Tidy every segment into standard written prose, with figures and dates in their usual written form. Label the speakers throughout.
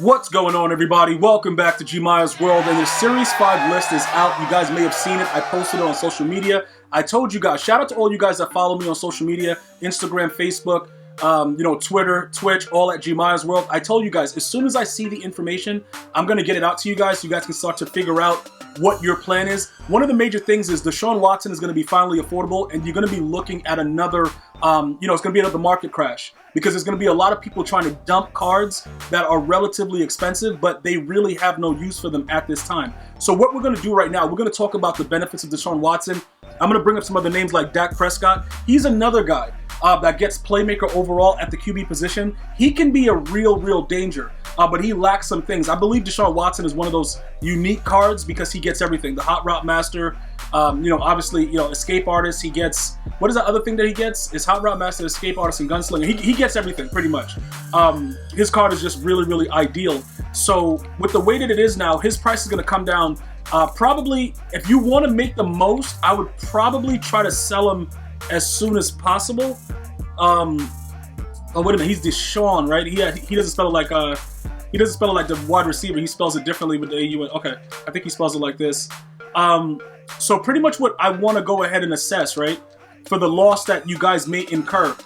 Speaker 1: What's going on, everybody? Welcome back to GmiasWorld, and the Series 5 list is out. You guys may have seen it. I posted it on social media. I told you guys, shout out to all you guys that follow me on social media, Instagram, Facebook, Twitter, Twitch, all at GmiasWorld. I told you guys, as soon as I see the information, I'm going to get it out to you guys so you guys can start to figure out what your plan is. One of the major things is Deshaun Watson is going to be finally affordable, and you're going to be looking at another, it's going to be another market crash, because there's going to be a lot of people trying to dump cards that are relatively expensive, but they really have no use for them at this time. So what we're going to do right now, we're going to talk about the benefits of Deshaun Watson. I'm going to bring up some other names like Dak Prescott. He's another guy that gets playmaker overall at the QB position. He can be a real danger, but he lacks some things. I believe Deshaun Watson is one of those unique cards because he gets everything. The hot route master, obviously, escape artist. He gets, what is that other thing that he gets? Is hot route master, escape artist, and gunslinger. He gets everything pretty much. His card is just really ideal. So with the way that it is now, his price is going to come down. Probably, if you want to make the most, I would probably try to sell him as soon as possible. Oh wait a minute, he's Deshaun, right? He doesn't spell it like the wide receiver. He spells it differently with the AU. Okay, I think he spells it like this. So pretty much what I want to go ahead and assess, right, for the loss that you guys may incur.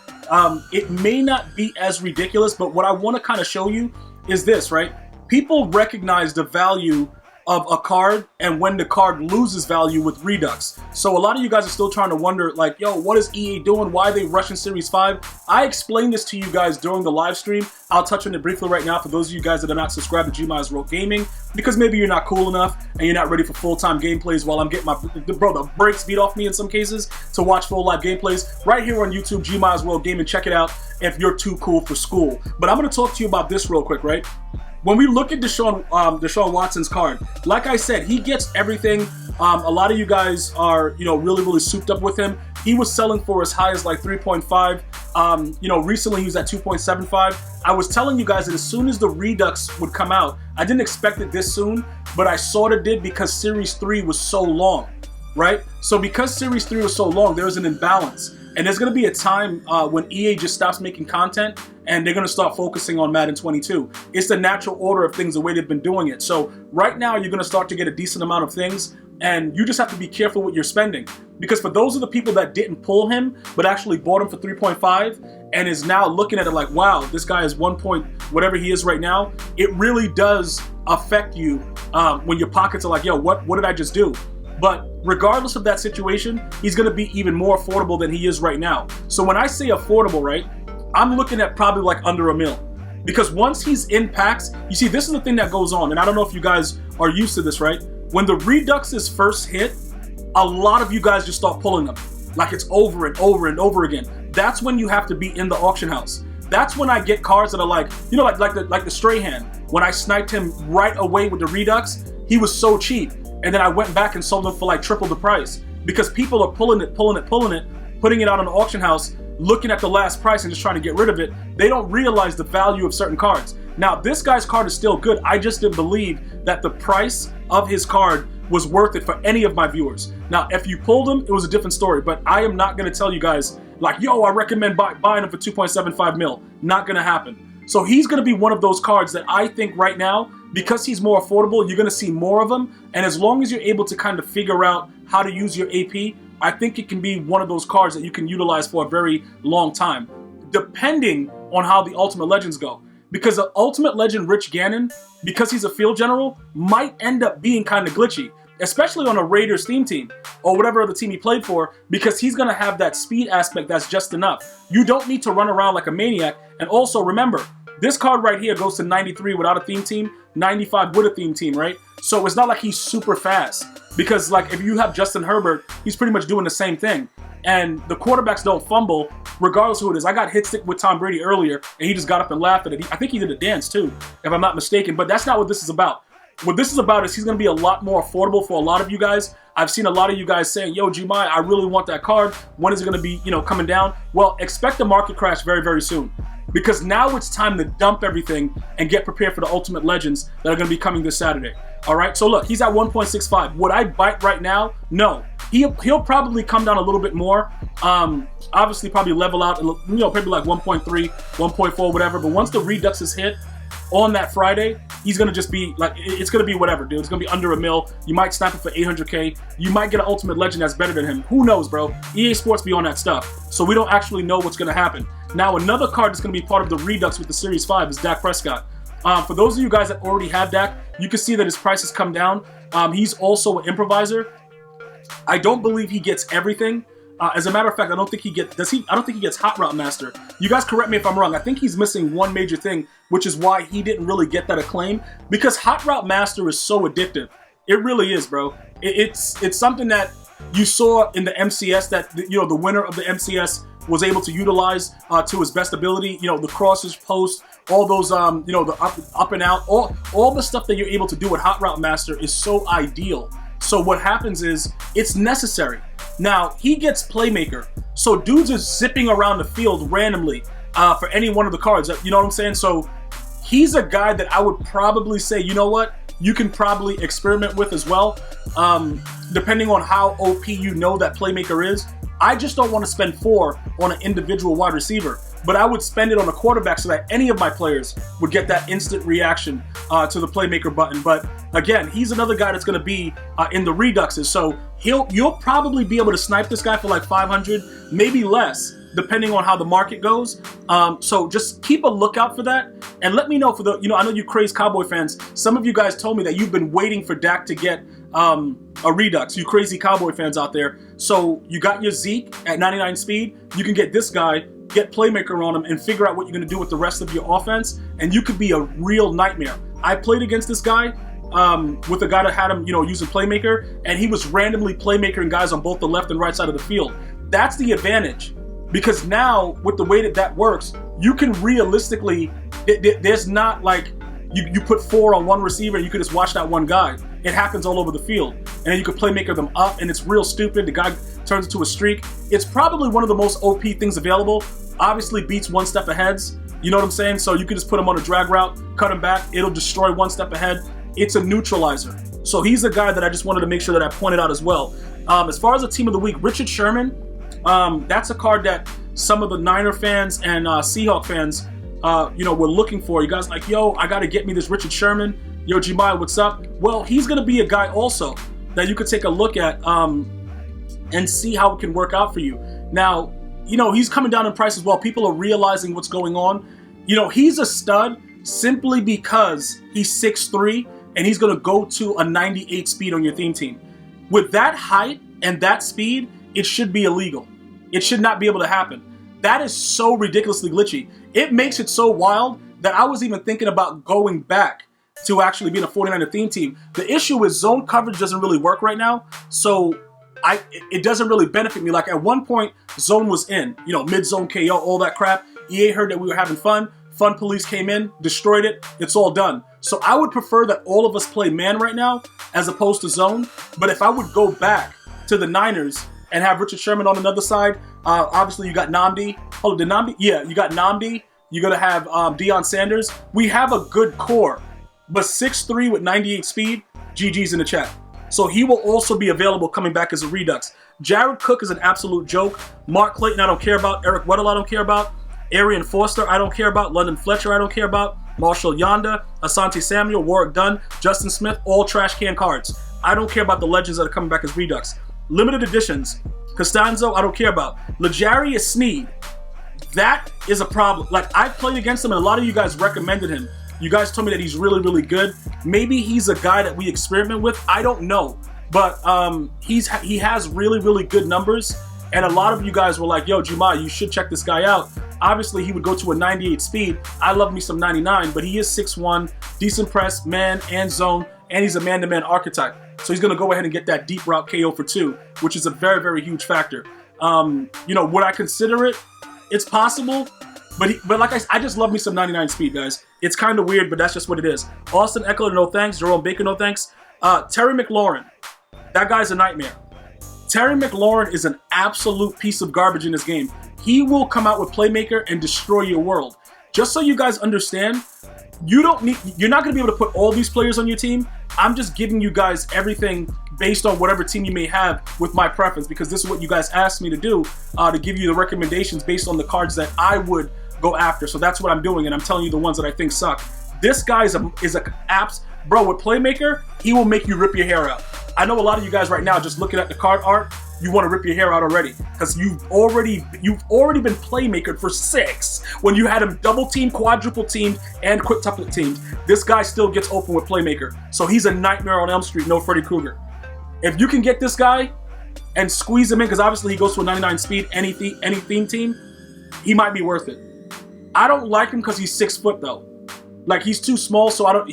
Speaker 1: It may not be as ridiculous, but what I want to kind of show you is this, right? People recognize the value of a card and when the card loses value with Redux. So a lot of you guys are still trying to wonder, like, yo, what is EA doing? Why are they rushing Series 5? I explained this to you guys during the live stream. I'll touch on it briefly right now for those of you guys that are not subscribed to GmiasWorld Gaming, because maybe you're not cool enough and you're not ready for full-time gameplays while I'm getting the brakes beat off me in some cases to watch full live gameplays. Right here on YouTube, GmiasWorld Gaming, check it out if you're too cool for school. But I'm gonna talk to you about this real quick, right? When we look at Deshaun Watson's card, like I said, he gets everything. A lot of you guys are, really souped up with him. He was selling for as high as like 3.5. Recently he was at 2.75. I was telling you guys that as soon as the Redux would come out, I didn't expect it this soon, but I sort of did because Series 3 was so long, right? So because Series 3 was so long, there's an imbalance. And there's going to be a time when EA just stops making content and they're going to start focusing on Madden 22. It's the natural order of things, the way they've been doing it. So right now, you're going to start to get a decent amount of things, and you just have to be careful with your spending. Because for those of the people that didn't pull him, but actually bought him for 3.5 and is now looking at it like, wow, this guy is 1 point, whatever he is right now, it really does affect you when your pockets are like, yo, what did I just do? But regardless of that situation, he's going to be even more affordable than he is right now. So when I say affordable, right, I'm looking at probably like under $1 million. Because once he's in packs, you see, this is the thing that goes on. And I don't know if you guys are used to this, right? When the Reduxes first hit, a lot of you guys just start pulling them. Like it's over and over again. That's when you have to be in the auction house. That's when I get cards that are like, like the Strahan. When I sniped him right away with the Redux, he was so cheap. And then I went back and sold them for like triple the price because people are pulling it, putting it out on the auction house, looking at the last price and just trying to get rid of it. They don't realize the value of certain cards. Now, this guy's card is still good. I just didn't believe that the price of his card was worth it for any of my viewers. Now, if you pulled him, it was a different story, but I am not going to tell you guys like, yo, I recommend buying him for 2.75 mil. Not going to happen. So he's going to be one of those cards that I think right now, because he's more affordable, you're going to see more of them. And as long as you're able to kind of figure out how to use your AP, I think it can be one of those cards that you can utilize for a very long time, depending on how the Ultimate Legends go. Because the Ultimate Legend Rich Gannon, because he's a field general, might end up being kind of glitchy, especially on a Raiders theme team or whatever other team he played for, because he's going to have that speed aspect that's just enough. You don't need to run around like a maniac. And also remember, this card right here goes to 93 without a theme team, 95 with a theme team, right? So it's not like he's super fast, because like if you have Justin Herbert, he's pretty much doing the same thing. And the quarterbacks don't fumble, regardless of who it is. I got hit stick with Tom Brady earlier, and he just got up and laughed at it. I think he did a dance too, if I'm not mistaken, but that's not what this is about. What this is about is he's going to be a lot more affordable for a lot of you guys. I've seen a lot of you guys saying, yo, Gmi, I really want that card. When is it going to be, coming down? Well, expect a market crash very, very soon. Because now it's time to dump everything and get prepared for the Ultimate Legends that are going to be coming this Saturday. All right, so look, he's at 1.65. Would I bite right now? No. He'll probably come down a little bit more. Obviously, probably level out, probably like 1.3, 1.4, whatever. But once the Redux is hit, on that Friday, he's going to just be like, it's going to be whatever, dude. It's going to be under $1 million. You might snap it for 800K. You might get an Ultimate Legend that's better than him. Who knows, bro? EA Sports be on that stuff. So we don't actually know what's going to happen. Now, another card that's going to be part of the Redux with the Series 5 is Dak Prescott. For those of you guys that already have Dak, you can see that his price has come down. He's also an improviser. I don't believe he gets everything. As a matter of fact, I don't think he gets. I don't think he gets Hot Route Master. You guys correct me if I'm wrong. I think he's missing one major thing, which is why he didn't really get that acclaim. Because Hot Route Master is so addictive. It really is, bro. It's something that you saw in the MCS that the winner of the MCS was able to utilize to his best ability. The crosses, post, all those the up and out, all the stuff that you're able to do with Hot Route Master is so ideal. So what happens is it's necessary. Now, he gets Playmaker. So dudes are zipping around the field randomly for any one of the cards. You know what I'm saying? So he's a guy that I would probably say, you know what? You can probably experiment with as well. Depending on how OP you know that Playmaker is. I just don't want to spend 4 on an individual wide receiver. But I would spend it on a quarterback so that any of my players would get that instant reaction to the Playmaker button. But again, he's another guy that's going to be in the Reduxes. So you'll probably be able to snipe this guy for like 500, maybe less, depending on how the market goes. So just keep a lookout for that. And let me know for the, I know you crazy Cowboy fans. Some of you guys told me that you've been waiting for Dak to get a Redux, you crazy Cowboy fans out there. So you got your Zeke at 99 speed. You can get this guy, get Playmaker on him, and figure out what you're going to do with the rest of your offense, and you could be a real nightmare. I played against this guy with a guy that had him, using Playmaker, and he was randomly Playmakering guys on both the left and right side of the field. That's the advantage, because now, with the way that works, you can realistically, there's not like, you put 4 on one receiver and you can just watch that one guy. It happens all over the field. And then you can Playmaker them up, and it's real stupid. The guy turns into a streak. It's probably one of the most OP things available. Obviously beats one step aheads. You know what I'm saying? So you can just put him on a drag route, cut him back. It'll destroy one step ahead. It's a neutralizer. So he's a guy that I just wanted to make sure that I pointed out as well. As far as the team of the week, Richard Sherman, that's a card that some of the Niner fans and Seahawk fans, were looking for. You guys like, yo, I got to get me this Richard Sherman. Yo, Gmias, what's up? Well, he's going to be a guy also that you could take a look at and see how it can work out for you. Now, he's coming down in price as well. People are realizing what's going on. He's a stud simply because he's 6'3", and he's going to go to a 98 speed on your theme team. With that height and that speed, it should be illegal. It should not be able to happen. That is so ridiculously glitchy. It makes it so wild that I was even thinking about going back to actually being a 49er theme team. The issue is zone coverage doesn't really work right now, so it doesn't really benefit me. Like at one point, zone was in, mid-zone KO, all that crap. EA heard that we were having fun. Fun Police came in, destroyed it. It's all done. So I would prefer that all of us play man right now as opposed to zone. But if I would go back to the Niners and have Richard Sherman on another side, obviously you got Namdi. Oh, the Namdi? Yeah, you got Namdi. You're going to have Deion Sanders. We have a good core. But 6'3" with 98 speed, GG's in the chat. So he will also be available coming back as a Redux. Jared Cook is an absolute joke. Mark Clayton, I don't care about. Eric Weddle, I don't care about. Arian Foster, I don't care about. London Fletcher, I don't care about. Marshall Yonda, Asante Samuel, Warwick Dunn, Justin Smith, all trash can cards. I don't care about the legends that are coming back as Redux. Limited editions. Costanzo, I don't care about. L'Jarius Sneed, that is a problem. Like, I've played against him, and a lot of you guys recommended him. You guys told me that he's really, really good. Maybe he's a guy that we experiment with. I don't know. But he has really, really good numbers. And a lot of you guys were like, yo, Gmias, you should check this guy out. Obviously, he would go to a 98 speed. I love me some 99, but he is 6'1", decent press, man, and zone, and he's a man-to-man archetype. So he's going to go ahead and get that deep route KO for 2, which is a very, very huge factor. Would I consider it? It's possible. But like I just love me some 99 speed, guys. It's kind of weird, but that's just what it is. Austin Eckler, no thanks. Jerome Baker, no thanks. Terry McLaurin, that guy's a nightmare. Terry McLaurin is an absolute piece of garbage in this game. He will come out with Playmaker and destroy your world. Just so you guys understand, you're not going to be able to put all these players on your team. I'm just giving you guys everything based on whatever team you may have with my preference, because this is what you guys asked me to do, to give you the recommendations based on the cards that I would go after. So that's what I'm doing, and I'm telling you the ones that I think suck. This guy is a apps, bro, with Playmaker, he will make you rip your hair out. I know a lot of you guys right now just looking at the card art, you want to rip your hair out already because you've already been Playmakered for 6 when you had him double team, quadruple teamed, and quintuplet teamed. This guy still gets open with Playmaker, so he's a nightmare on Elm Street. No Freddy Krueger. If you can get this guy and squeeze him in, because obviously he goes to a 99 speed, any theme team, he might be worth it. I don't like him because he's 6 foot though. Like, he's too small, so I don't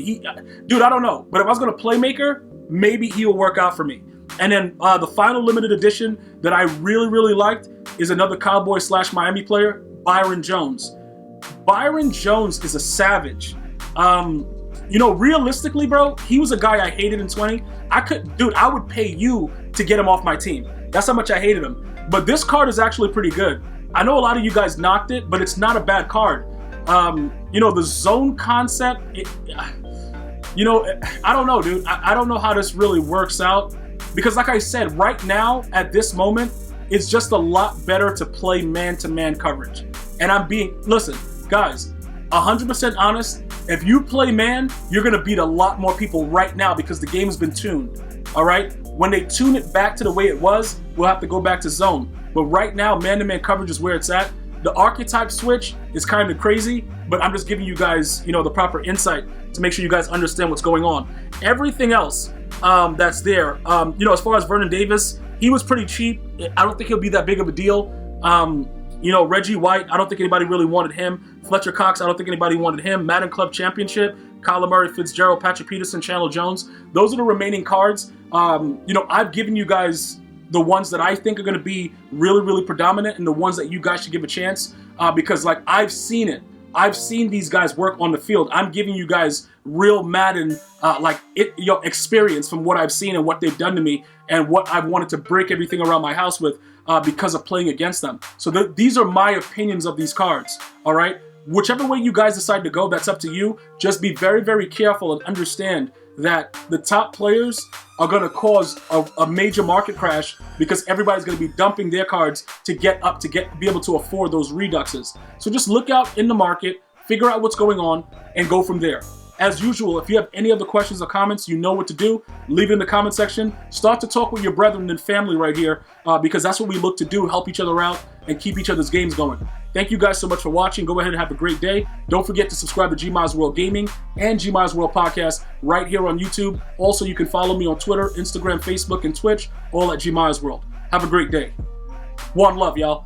Speaker 1: know. But if I was gonna Playmaker, maybe he'll work out for me. And then the final limited edition that I really, really liked is another Cowboy / Miami player, Byron Jones. Byron Jones is a savage. You know, realistically, bro, he was a guy I hated in 20. I would pay you to get him off my team. That's how much I hated him. But this card is actually pretty good. I know a lot of you guys knocked it, but it's not a bad card. You know, the zone concept, you know, I don't know, dude. I don't know how this really works out. Because like I said, right now, at this moment, it's just a lot better to play man-to-man coverage. And listen, guys, 100% honest, if you play man, you're going to beat a lot more people right now because the game has been tuned, all right? When they tune it back to the way it was, we'll have to go back to zone. But right now, man-to-man coverage is where it's at. The archetype switch is kind of crazy, but I'm just giving you guys, you know, the proper insight to make sure you guys understand what's going on. Everything else that's there, you know, as far as Vernon Davis, he was pretty cheap. I don't think he'll be that big of a deal. You know, Reggie White, I don't think anybody really wanted him. Fletcher Cox, I don't think anybody wanted him. Madden Club Championship, Kyler Murray, Fitzgerald, Patrick Peterson, Chandler Jones. Those are the remaining cards. You know, I've given you guys the ones that I think are going to be really, really predominant and the ones that you guys should give a chance because, like, I've seen it. I've seen these guys work on the field. I'm giving you guys real Madden experience from what I've seen and what they've done to me and what I've wanted to break everything around my house with because of playing against them. So these are my opinions of these cards, all right? Whichever way you guys decide to go, that's up to you. Just be very, very careful and understand that the top players are going to cause a major market crash because everybody's going to be dumping their cards to be able to afford those reduxes. So just look out in the market, figure out what's going on, and go from there. As usual, if you have any other questions or comments, you know what to do. Leave it in the comment section. Start to talk with your brethren and family right here because that's what we look to do, help each other out and keep each other's games going. Thank you guys so much for watching. Go ahead and have a great day. Don't forget to subscribe to GmiasWorld Gaming and GmiasWorld Podcast right here on YouTube. Also, you can follow me on Twitter, Instagram, Facebook, and Twitch, all at GmiasWorld. Have a great day. One love, y'all.